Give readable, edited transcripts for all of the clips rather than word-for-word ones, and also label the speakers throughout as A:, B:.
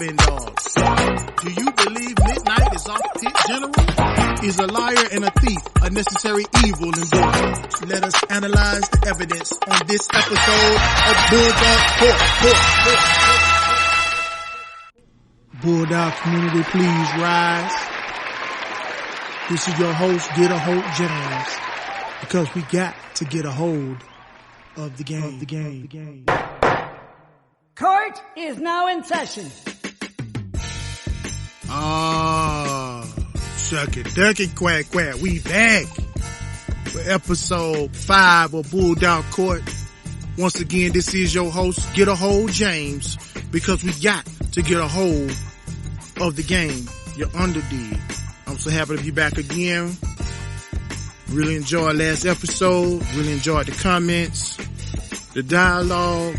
A: HELLBEND dogs. Do you believe Midnight is off pit general? Is a liar and a thief, a necessary evil in Bulldog? Let us analyze the evidence on this episode of Bulldog Court. Bulldog community, please rise. This is your host, Get a Hold James, because we got to get a hold of the game.
B: Court is now in session.
A: Shucky ducky quack quack, we back for episode 5 of Bulldog Court. Once again, this is your host, Get a Hold James, because we got to get a hold of the game. You're underdog. I'm so happy to be back again. Really enjoyed last episode. Really enjoyed the comments, the dialogue,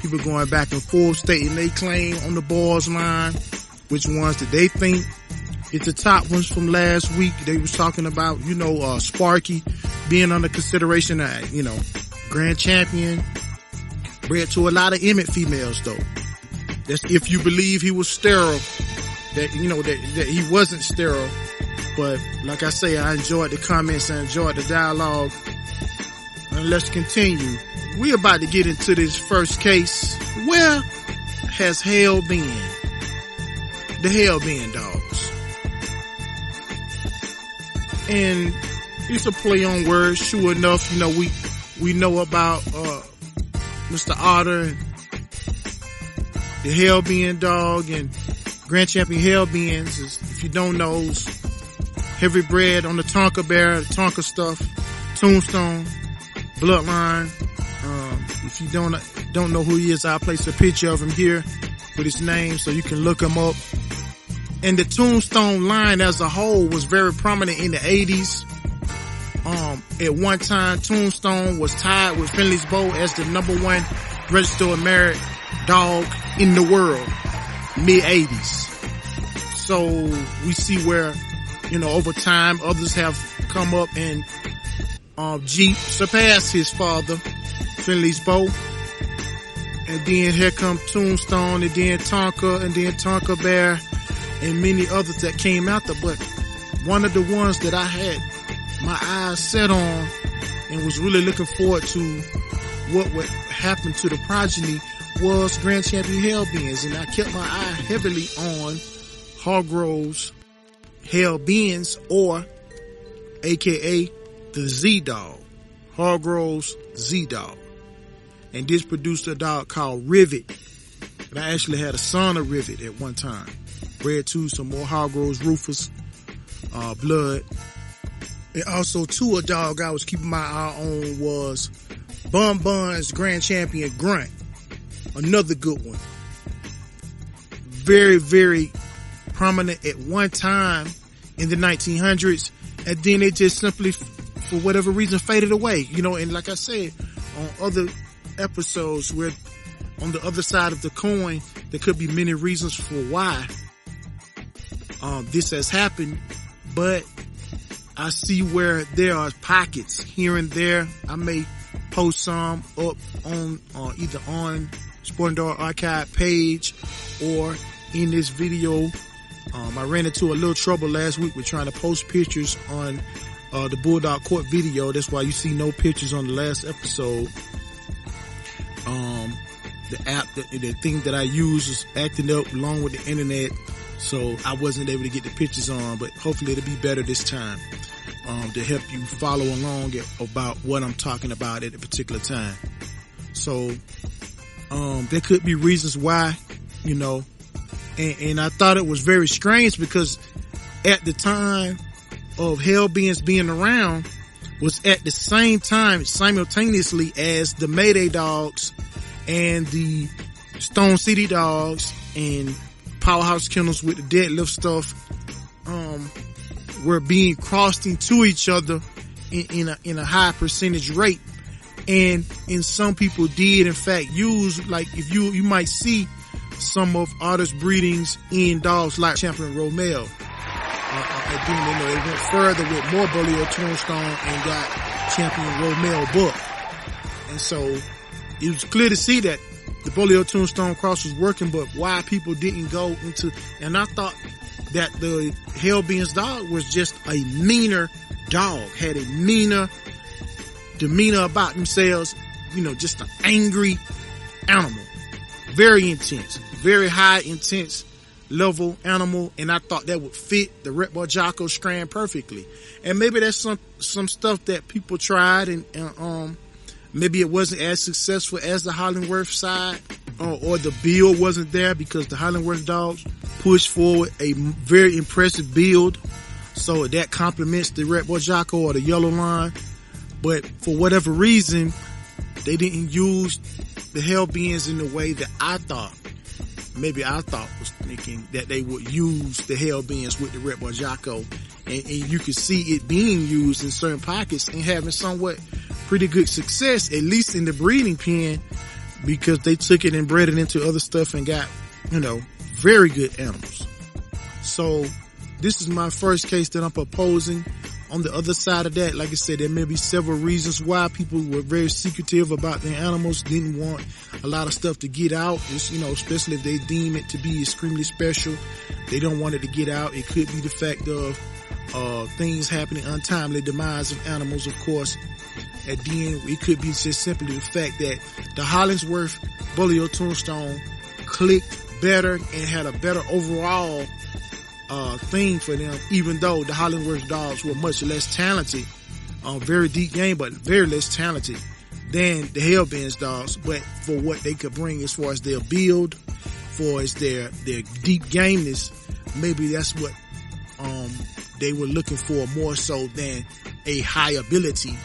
A: people going back and forth, stating they claim on the boys line, which ones that they think is the top ones from last week. They was talking about, Sparky being under consideration at, grand champion, bred to a lot of Emmett females though. That's if you believe he was sterile, that he wasn't sterile. But like I say, I enjoyed the comments, I enjoyed the dialogue. And let's continue. We're about to get into this first case. Where has Hell been? The HELLBEND dogs. And it's a play on words. Sure enough, we know about Mr. Otter and the HELLBEND dog and Grand Champion HELLBENDs. If you don't know, heavy bred on the Tonka bear, the Tonka stuff, Tombstone, Bloodline. If you don't know who he is, I'll place a picture of him here with his name so you can look him up. And the Tombstone line as a whole was very prominent in the 80s. At one time, Tombstone was tied with Finley's Bow as the #1 registered married dog in the world, mid-80s. So we see where, over time, others have come up and Jeep surpassed his father, Finley's Bow. And then here come Tombstone, and then Tonka, and then Tonka Bear, and many others that came after. But one of the ones that I had my eyes set on and was really looking forward to what would happen to the progeny was Grand Champion HELLBENDs. And I kept my eye heavily on Hargrove's HELLBENDs, or aka the Z-Dog, Hargrove's Z-Dog. And this produced a dog called Rivet. And I actually had a son of Rivet at one time. Bred to some more Hargrove's Rufus blood. And also too, a dog I was keeping my eye on was Bun Bun's Grand Champion Grunt. Another good one. Very, very prominent at one time in the 1900s. And then it just simply, for whatever reason, faded away. And like I said, on other episodes, where on the other side of the coin, there could be many reasons for why this has happened, but I see where there are pockets here and there. I may post some up on either on Sporting Dog Archive page or in this video. I ran into a little trouble last week with trying to post pictures on the Bulldog Court video. That's why you see no pictures on the last episode. The app, the thing that I use is acting up along with the internet, so I wasn't able to get the pictures on, but hopefully it'll be better this time, to help you follow along about what I'm talking about at a particular time. So, there could be reasons why, and I thought it was very strange because at the time of HELLBENDs being around was at the same time, simultaneously, as the Mayday dogs and the Stone City dogs and Powerhouse Kennels with the deadlift stuff, were being crossed into each other in a high percentage rate. And some people did in fact use, like, if you might see some of Otter's breedings in dogs like Champion Romeo. And then they went further with more Bolio Tombstone and got Champion Romeo Buck. And so it was clear to see that the Bulldog Tombstone cross was working, but why people didn't go into, and I thought that the Hellbend's dog was just a meaner dog, had a meaner demeanor about themselves, you know, just an angry animal, very intense, very high intense level animal, and I thought that would fit the Red Bull Jocko strand perfectly. And maybe that's some stuff that people tried, and maybe it wasn't as successful as the Hollingworth side, or the build wasn't there, because the Hollingworth dogs pushed forward a very impressive build, so that complements the Red Bull Jocko or the yellow line. But for whatever reason, they didn't use the Hellbends in the way that I thought was thinking that they would use the Hellbends with the Red Bull Jocko, and you could see it being used in certain pockets and having somewhat pretty good success, at least in the breeding pen, because they took it and bred it into other stuff and got, you know, very good animals. So this is my first case that I'm proposing. On the other side of that, like I said, there may be several reasons why people were very secretive about their animals, didn't want a lot of stuff to get out. It's, you know, especially if they deem it to be extremely special, they don't want it to get out. It could be the fact of things happening, untimely demise of animals, of course. And then it could be just simply the fact that the Hollingsworth Bulldog Tombstone clicked better and had a better overall thing for them, even though the Hollingworth dogs were much less talented, very deep game, but very less talented than the Hellbend's dogs. But for what they could bring as far as their build, for as their deep gameness, maybe that's what they were looking for more so than a high ability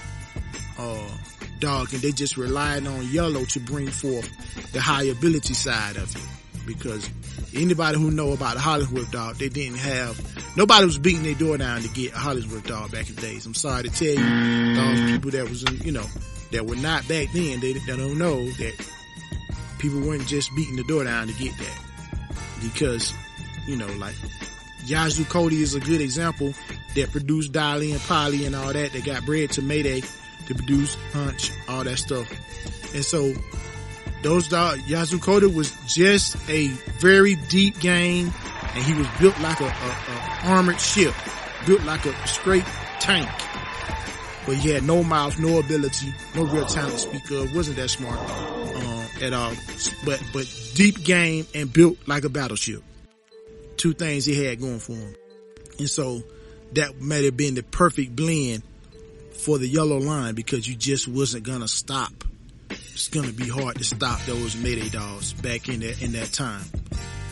A: dog, and they just relied on yellow to bring forth the high ability side of it. Because anybody who know about a Hollingsworth dog, they didn't have, nobody was beating their door down to get a Hollingsworth dog back in the days. I'm sorry to tell you, those people that was, you know, that were not back then, they don't know that people weren't just beating the door down to get that. Because, you know, like Yazoo Cody is a good example that produced Dolly and Polly and all that. They got bred to Mayday to produce Punch, all that stuff. And so those dogs, Yazoo Cody was just a very deep game, and he was built like a armored ship, built like a straight tank. But he had no mouth, no ability, no real talent to speak of, wasn't that smart at all. But deep game and built like a battleship. Two things he had going for him. And so that might have been the perfect blend for the yellow line, because you just wasn't gonna stop. It's gonna be hard to stop those Mayday dogs back in that time.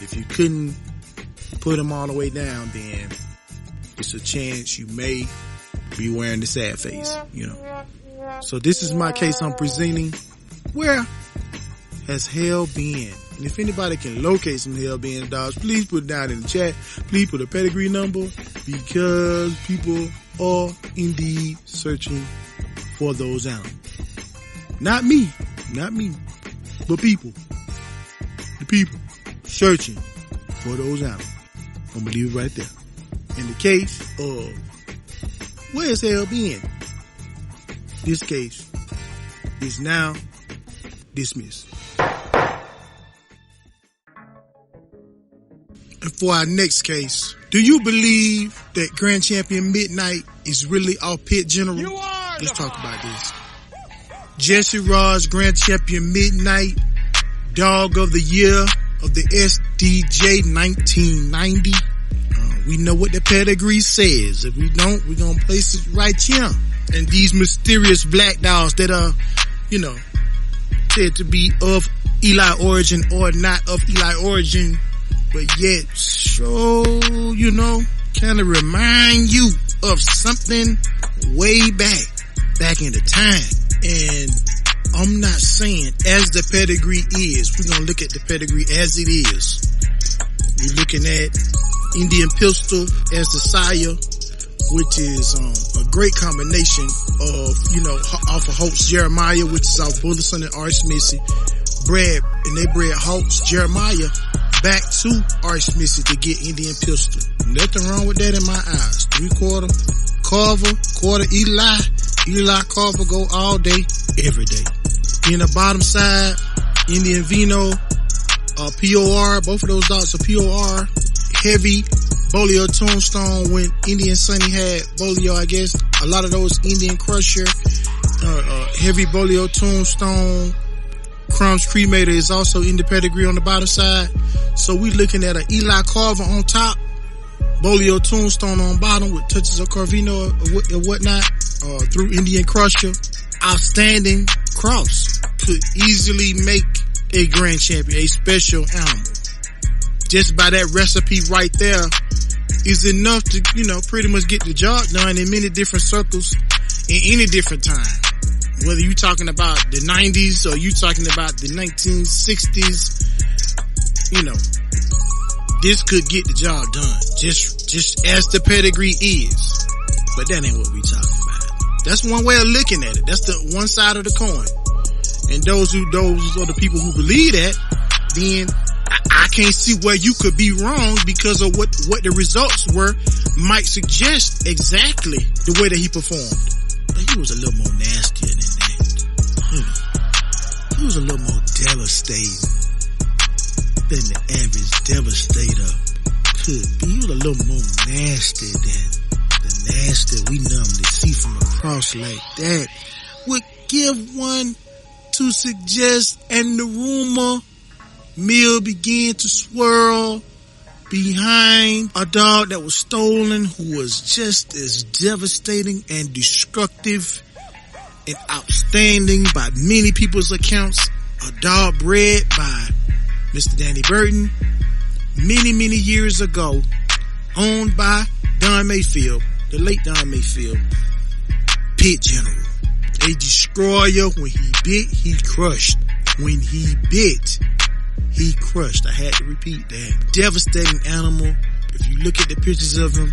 A: If you couldn't put them all the way down, then it's a chance you may be wearing the sad face, you know. So this is my case I'm presenting. Where has Hellbend? And if anybody can locate some Hellbend dogs, please put it down in the chat. Please put a pedigree number, because people are indeed searching for those animals. Not me, but people. The people searching for those animals. I'm gonna leave it right there. In the case of where's Hellbend? This case is now dismissed. And for our next case, do you believe that Grand Champion Midnight is really our pit general? Let's talk about this. Jesse Rod's Grand Champion Midnight, Dog of the Year of the SDJ 1990. We know what the pedigree says. If we don't, we're going to place it right here. And these mysterious black dogs that are, you know, said to be of Eli origin or not of Eli origin, but yet so, you know, kind of remind you of something way back in the time. And I'm not saying as the pedigree is. We're going to look at the pedigree as it is. We're looking at Indian Pistol as the sire, which is a great combination of, you know, off of Holtz Jeremiah, which is off Bullison and Art Smithsy, and they bred Holtz Jeremiah back to Art Smithsy to get Indian Pistol. Nothing wrong with that in my eyes. 3/4 Carver, quarter Eli Carver go all day, every day. In the bottom side, Indian Vino, POR. Both of those dogs are POR. Heavy Bolio Tombstone when Indian Sunny had Bolio, I guess. A lot of those Indian Crusher, heavy Bolio Tombstone. Crumbs Cremator is also in the pedigree on the bottom side. So we looking at an Eli Carver on top, Bolio Tombstone on bottom with touches of Carvino or whatnot, through Indian Crusher. Outstanding cross. Could easily make a grand champion, a special animal. Just by that recipe right there is enough to, pretty much get the job done in many different circles in any different time. Whether you're talking about the 90s or you talking about the 1960s, this could get the job done. Just as the pedigree is. But that ain't what we talking about. That's one way of looking at it. That's the one side of the coin. And those are the people who believe that, then I can't see where you could be wrong because of what the results were might suggest exactly the way that he performed. But he was a little more nastier than that. He was a little more devastating than the average devastator could be. He was a little more nasty than the nasty we normally see from a cross like that would give one to suggest, and the rumor mill began to swirl behind a dog that was stolen who was just as devastating and destructive and outstanding by many people's accounts. A dog bred by Mr. Danny Burton many, many years ago, owned by Don Mayfield, the late Don Mayfield, Pit General. A destroyer. When he bit, he crushed. When he bit, he crushed. I had to repeat that. Devastating animal. If you look at the pictures of him,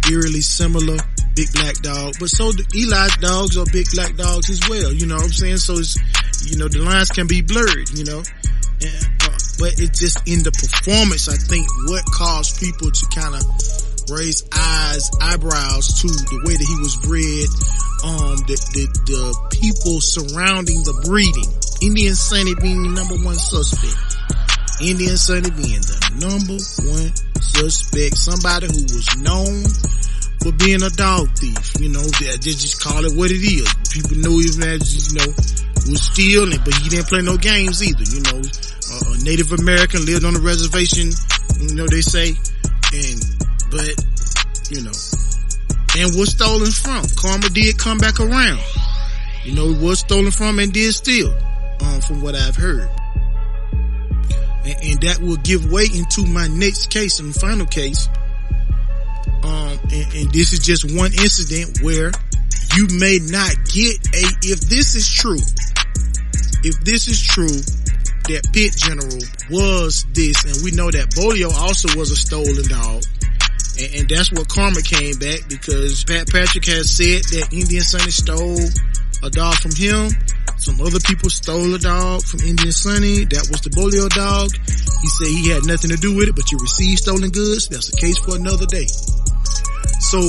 A: eerily similar. Big black dog. But so the Eli's dogs are big black dogs as well. You know what I'm saying? So it's, the lines can be blurred, but it's just in the performance, I think, what caused people to kind of raise eyebrows to the way that he was bred. The people surrounding the breeding. Indian Sunny being the number one suspect. Indian Sunny being the number one suspect. Somebody who was known for being a dog thief. They just call it what it is. People knew him as, was stealing, but he didn't play no games either. A Native American lived on a reservation, they say, and was stolen from. Karma did come back around. It was stolen from and did steal, from what I've heard. And that will give way into my next case and final case. And this is just one incident where you may not get if this is true, that Pit General was this, and we know that Bolio also was a stolen dog. And that's what karma came back, because Pat Patrick has said that Indian Sunny stole a dog from him. Some other people stole a dog from Indian Sunny. That was the Bolio dog. He said he had nothing to do with it, but you received stolen goods. That's a case for another day. So,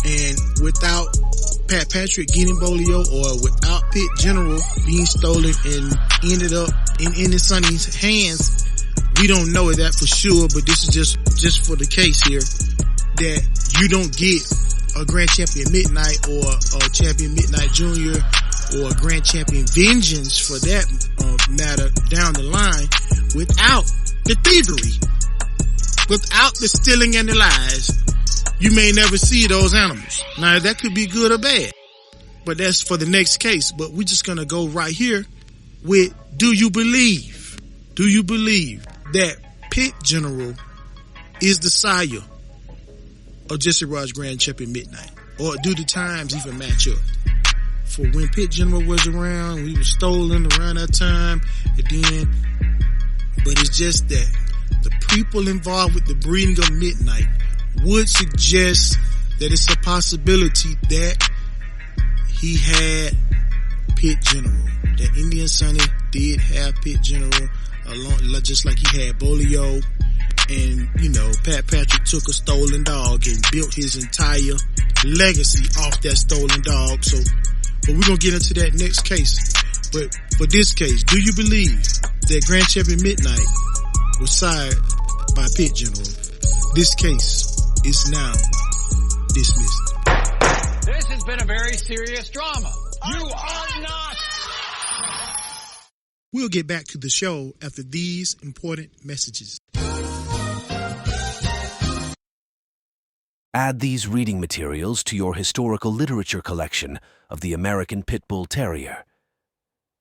A: and without Pat Patrick getting Bolio, or without Pit General being stolen and ended up in Indian Sunny's hands, we don't know that for sure, but this is just for the case here, that you don't get a Grand Champion Midnight or a Champion Midnight Junior or a Grand Champion Vengeance for that matter down the line without the thievery, without the stealing and the lies. You may never see those animals. Now that could be good or bad, but that's for the next case. But we're just going to go right here with, do you believe that Pit General is the sire of Jesse Raj Grand Champion Midnight? Or do the times even match up? For when Pit General was around, we were stolen around that time, but it's just that the people involved with the breeding of Midnight would suggest that it's a possibility that he had Pit General, that Indian Sunny did have Pit General, along, just like he had Bolio. And, Pat Patrick took a stolen dog and built his entire legacy off that stolen dog. So, but we're going to get into that next case. But for this case, do you believe that Grand Champion Midnight was sired by Pit General? This case is now dismissed.
C: This has been a very serious drama. You are not.
A: We'll get back to the show after these important messages.
D: Add these reading materials to your historical literature collection of the American Pit Bull Terrier.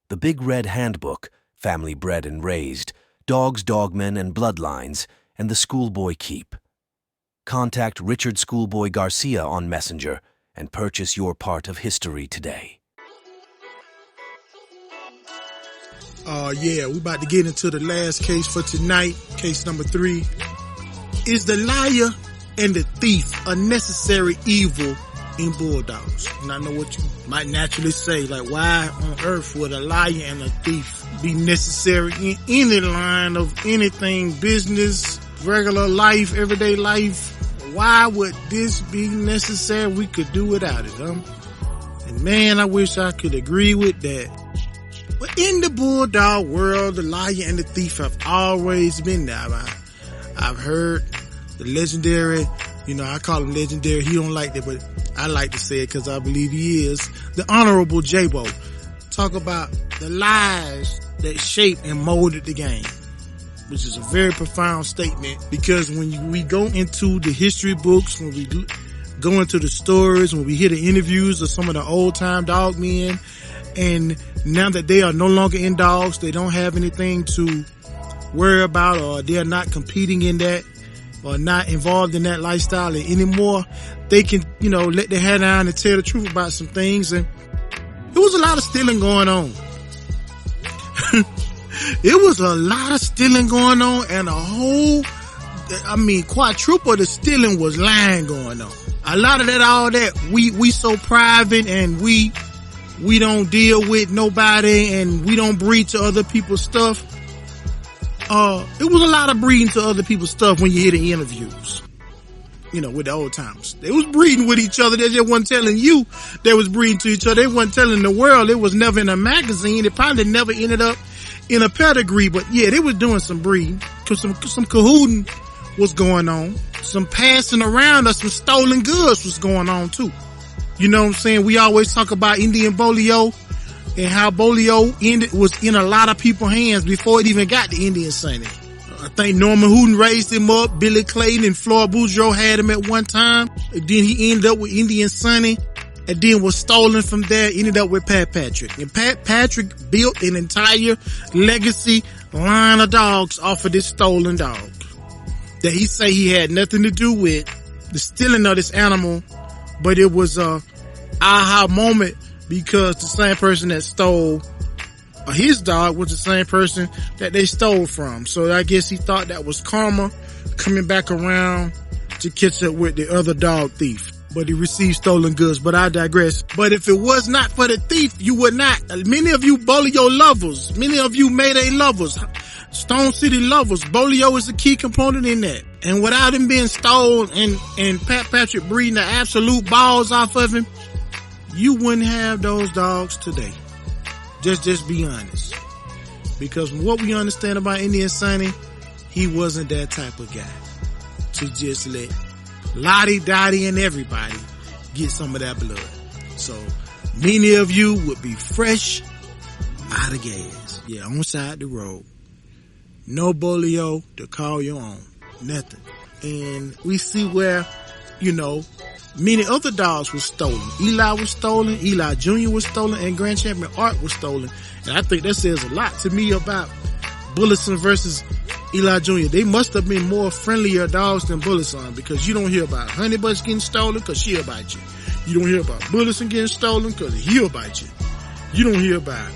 D: The Big Red Handbook, Family Bred and Raised, Dogs, Dogmen, and Bloodlines, and the Schoolboy Keep. Contact Richard Schoolboy Garcia on Messenger and purchase your part of history today.
A: Yeah, we're about to get into the last case for tonight. Case number 3. Is the liar and the thief a necessary evil in Bulldogs? And I know what you might naturally say, like, why on earth would a liar and a thief be necessary in any line of anything, business, regular life, everyday life? Why would this be necessary? We could do without it, huh? And man, I wish I could agree with that. But in the Bulldog world, the liar and the thief have always been there. I've heard the legendary, I call him legendary. He don't like that, but I like to say it because I believe he is. The Honorable J-Bo talk about the lies that shaped and molded the game, which is a very profound statement, because when we go into the history books, when we go into the stories, when we hear the interviews of some of the old time dog men, and now that they are no longer in dogs, they don't have anything to worry about, or they're not competing in that, or not involved in that lifestyle anymore, they can, let their hair down and tell the truth about some things. And there was a lot of stealing going on. It was a lot of stealing going on, and quadruple the stealing was lying going on. A lot of that, all that, we so private, and we don't deal with nobody, and we don't breed to other people's stuff. It was a lot of breeding to other people's stuff when you hear the interviews, with the old timers. They was breeding with each other. They just wasn't telling you they was breeding to each other. They wasn't telling the world. It was never in a magazine. It probably never ended up in a pedigree, but yeah, they was doing some breeding, cause some cahooting was going on. Some passing around of some stolen goods was going on too. You know what I'm saying? We always talk about Indian Bolio and how Bolio was in a lot of people's hands before it even got to Indian Sonny. I think Norman Hooten raised him up. Billy Clayton and Floyd Boudreaux had him at one time. And then he ended up with Indian Sonny, and then was stolen from there, ended up with Pat Patrick. And Pat Patrick built an entire legacy line of dogs off of this stolen dog that he say he had nothing to do with the stealing of this animal, but it was a aha moment, because the same person that stole his dog was the same person that they stole from. So I guess he thought that was karma coming back around to catch up with the other dog thief. But he received stolen goods. But I digress. But if it was not for the thief, you would not. Many of you Bolio lovers, many of you Mayday lovers, Stone City lovers, Bolio is a key component in that. And without him being stolen and Pat Patrick breeding the absolute balls off of him, you wouldn't have those dogs today. Just be honest. Because what we understand about Indian Sonny, he wasn't that type of guy to just let Lottie, Dottie, and everybody get some of that blood. So many of you would be fresh out of gas. Yeah, on side the road. No Bolio to call your own. Nothing. And we see where, many other dogs were stolen. Eli was stolen, Eli Jr. was stolen, and Grand Champion Art was stolen. And I think that says a lot to me about Bullison versus Eli Jr. They must have been more friendlier dogs than Bullison, because you don't hear about Honey Bunch getting stolen because she'll bite you. You don't hear about Bullison getting stolen because he'll bite you. You don't hear about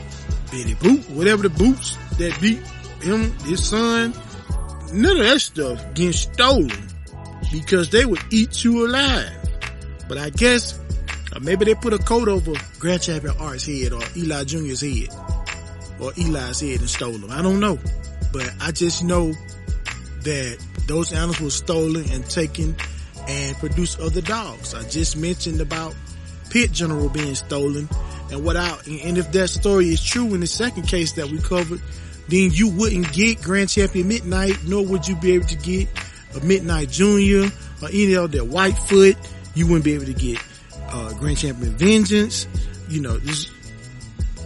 A: Betty Boot, whatever the boots that beat him, his son. None of that stuff getting stolen, because they would eat you alive. But I guess maybe they put a coat over Grand Champion Art's head, or Eli Jr.'s head, or Eli's head, and stole them. I don't know. But I just know that those animals were stolen and taken and produced other dogs. I just mentioned about Pit General being stolen And if that story is true in the second case that we covered, then you wouldn't get Grand Champion Midnight, nor would you be able to get a Midnight Junior or any of that Whitefoot. You wouldn't be able to get Grand Champion Vengeance,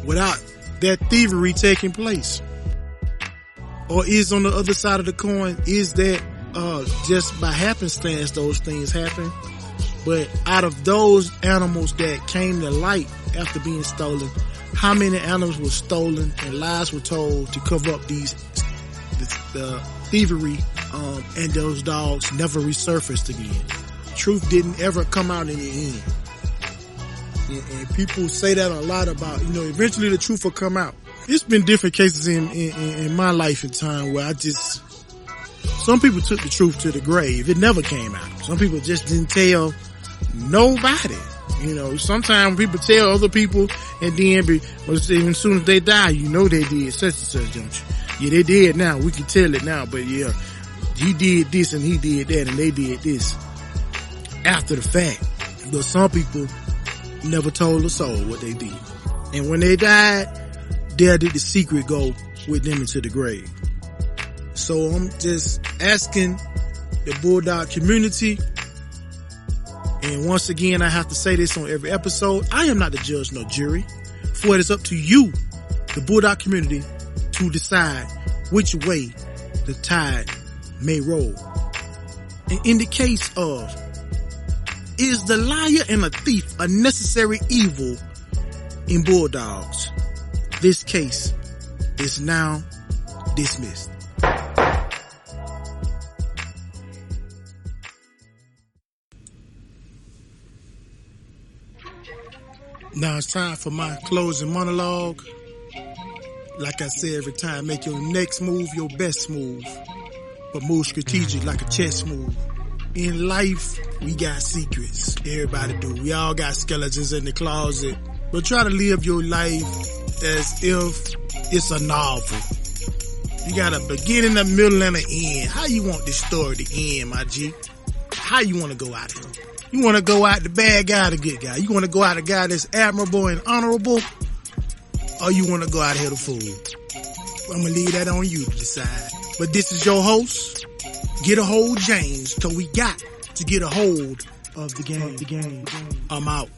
A: without that thievery taking place. Or is on the other side of the coin, is that just by happenstance those things happen? But out of those animals that came to light after being stolen, how many animals were stolen and lies were told to cover up the thievery, and those dogs never resurfaced again? Truth didn't ever come out in the end. And people say that a lot about, eventually the truth will come out. It's been different cases in my life and time where some people took the truth to the grave. It never came out. Some people just didn't tell nobody. Sometimes people tell other people, and then even as soon as they die, they did such and such, don't you? Yeah, they did now. We can tell it now, but yeah, he did this and he did that and they did this after the fact. But some people never told a soul what they did. And when they died, there did the secret go with them into the grave. So I'm just asking the Bulldog community, and once again, I have to say this on every episode, I am not the judge nor jury, for it is up to you, the Bulldog community, to decide which way the tide may roll. And in the case of, is the liar and a thief a necessary evil in Bulldogs? This case is now dismissed. Now it's time for my closing monologue. Like I say every time, make your next move your best move, but move strategic like a chess move. In life, we got secrets. Everybody do. We all got skeletons in the closet, but try to live your life as if it's a novel. You got a beginning, a middle, and an end. How you want this story to end, my G? How you want to go out here? You want to go out the bad guy, the good guy? You want to go out the guy that's admirable and honorable? Or you want to go out here the fool? I'm going to leave that on you to decide. But this is your host. Get a hold, James, because we got to get a hold of the game. I'm out.